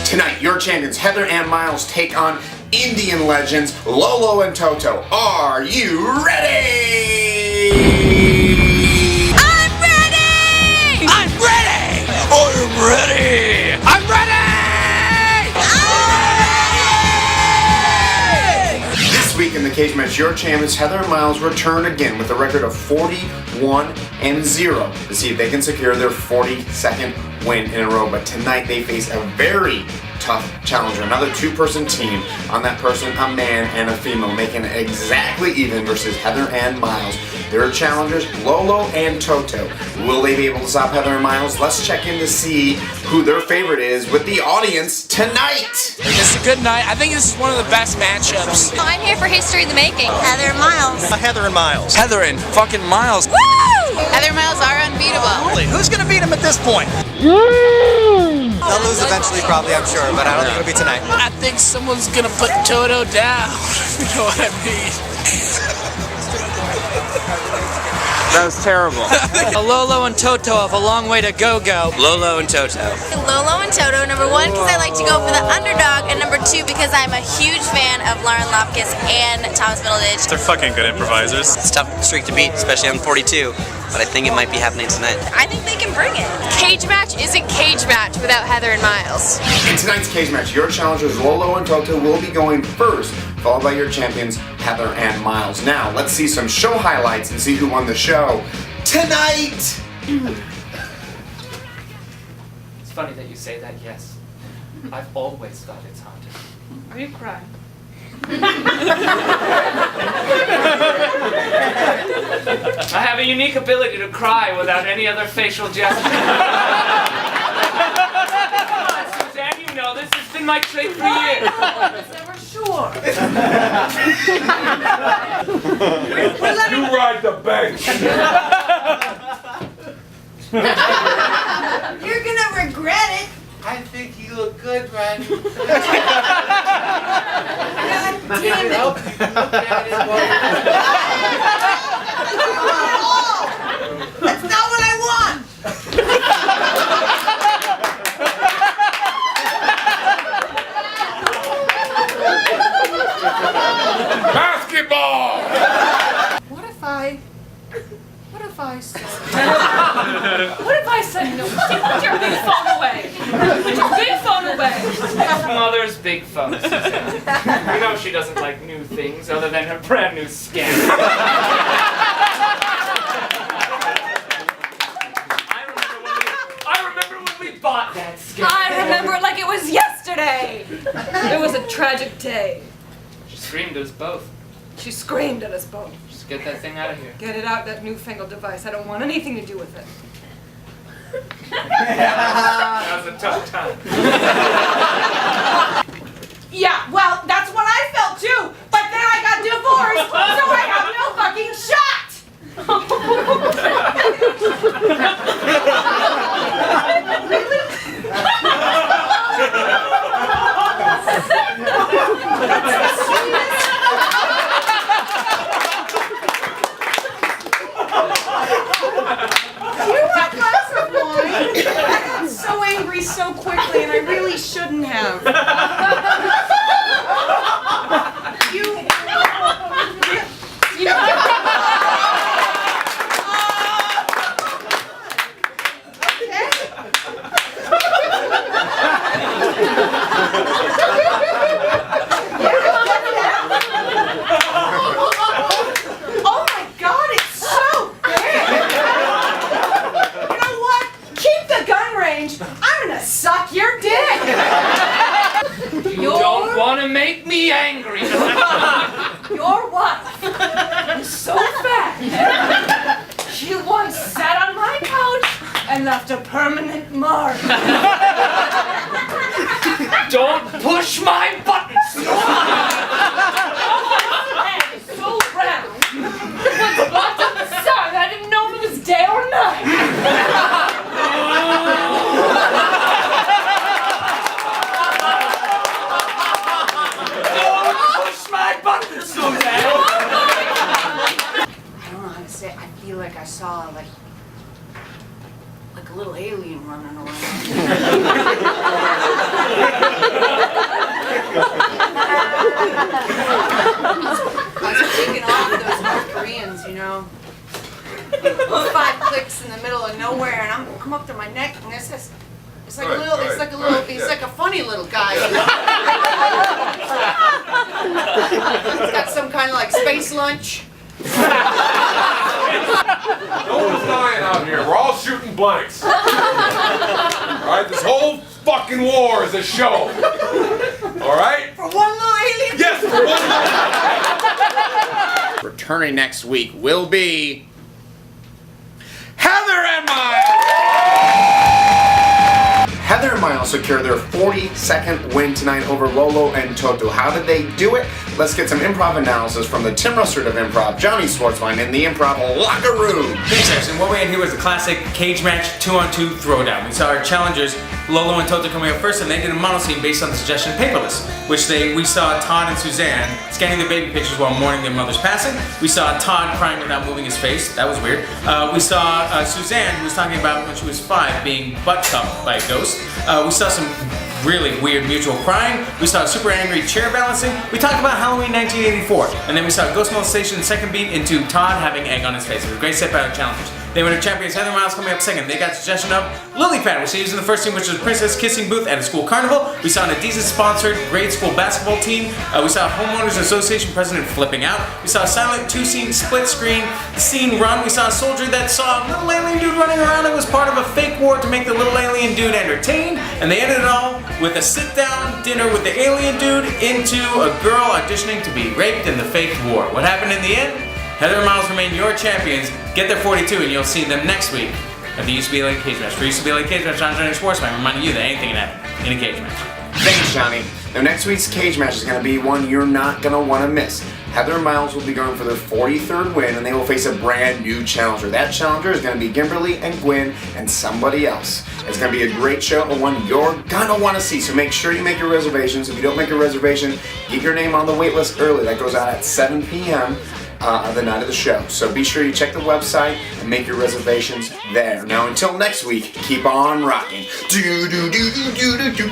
Tonight, your champions Heather and Miles take on Indian legends Lolo and Toto. Are you ready? I'm ready! I'm ready! I'm ready! I'm ready! This week in the Cagematch, your champions Heather and Miles return again with a record of 41-0 to see if they can secure their 42nd win in a row. But tonight they face a very tough challenger, another two-person team. On that person, a man and a female, making it exactly even versus Heather and Miles. Their challengers, Lolo and Toto. Will they be able to stop Heather and Miles? Let's check in to see who their favorite is with the audience tonight. It's a good night. I think this is one of the best matchups. I'm here for history in the making. Heather and Miles. Heather and Miles. Heather and fucking Miles. Woo! Heather and Miles are unbeatable. Who's gonna beat him at this point? They'll lose eventually, probably, I'm sure, but I don't think it'll be tonight. I think someone's gonna put Toto down. You know what I mean? That was terrible. Lolo and Toto have a long way to go. Lolo and Toto. Lolo and Toto, number one, because I like to go for the underdog, and number two, because I'm a huge fan of Lauren Lopkis and Thomas Middleditch. They're fucking good improvisers. It's a tough streak to beat, especially on 42, but I think it might be happening tonight. I think they can bring it. Cagematch isn't Cagematch without Heather and Miles. In tonight's Cagematch, your challengers Lolo and Toto will be going first, followed by your champions Heather and Miles. Now, let's see some show highlights and see who won the show tonight! It's funny that you say that, yes. I've always thought it's haunted. Are you crying? I have a unique ability to cry without any other facial gesture. Suzanne, you know this. It's been my trait for years. I was never sure. You ride the bench. You're gonna regret it. I think you look good, Ren. God damn it. Help you look at it while That's not what I want. Basketball. What if I said no? Put your big phone away. Put your big phone away. Mother's big phone, Suzanne. You know she doesn't like new things other than her brand new skin. I remember when we bought that skin. I remember it like it was yesterday. It was a tragic day. She screamed at us both. She screamed at us both. Just get that thing out of here. Get it out, that newfangled device. I don't want anything to do with it. That was a tough time. Yeah, well, that's what I felt too. But then I got divorced, so I have no fucking shot. So angry so quickly, and I really shouldn't have. Oh my God, it's so big. You know what? Keep the gun range. I'm gonna suck your dick. You don't want to make me angry. Your wife is so fat. She once sat on my couch and left a permanent mark. Don't push my buttons. Head is so round. When the light of the sun, I didn't know if it was day or night. Don't push my buttons, Suzanne. I don't know how to say it. I feel like I saw like a little alien running around. was taking off those North Koreans, you know. 5 clicks in the middle of nowhere, and I'm come up to my neck, and it's like a little, he's like a funny little guy. He's got some kind of like space lunch. No one's dying out here. We're all shooting blanks. Alright, this whole fucking war is a show. Alright? For one little alien? Yes, for one little. Returning next week will be Heather and Miles! Heather and Miles secure their 42nd win tonight over Lolo and Toto. How did they do it? Let's get some improv analysis from the Tim Russert of Improv, Jonny Svarzbein, in the Improv locker room. Thanks, Jackson. What we had here was a classic cage match 2-on-2 throwdown. We saw our challengers, Lolo and Toto, coming up first, and they did a mono scene based on the suggestion paperless, which we saw Todd and Suzanne scanning the baby pictures while mourning their mother's passing. We saw Todd crying without moving his face. That was weird. We saw Suzanne, who was talking about when she was 5, being butt cuffed by a ghost. We saw some really weird mutual crying. We saw super angry chair balancing. We talked about Halloween 1984. And then we saw ghost molestation second beat into Todd having egg on his face. It was a great set by our challengers. They were the champions. Heather Miles coming up second. They got suggestion of Lily Pad, which they used in the first team, which was Princess Kissing Booth at a school carnival. We saw an Adidas-sponsored grade school basketball team. We saw a homeowners association president flipping out. We saw a silent 2-scene split screen scene run. We saw a soldier that saw a little alien dude running around and was part of a fake war to make the little alien dude entertained. And they ended it all with a sit-down dinner with the alien dude into a girl auditioning to be raped in the fake war. What happened in the end? Heather and Miles remain your champions. Get their 42 and you'll see them next week at the UCB Cagematch. For UCB Cagematch, I'm Jonny Svarzbein, reminding you that anything can happen in a cage match. Thanks, Jonny. Now, next week's cage match is going to be one you're not going to want to miss. Heather and Miles will be going for their 43rd win, and they will face a brand new challenger. That challenger is going to be Kimberly and Gwen and somebody else. It's going to be a great show, and one you're going to want to see, so make sure you make your reservations. If you don't make a reservation, get your name on the wait list early. That goes out at 7 p.m. The night of the show. So be sure you check the website and make your reservations there. Now, until next week, keep on rocking. Do do do do do do do.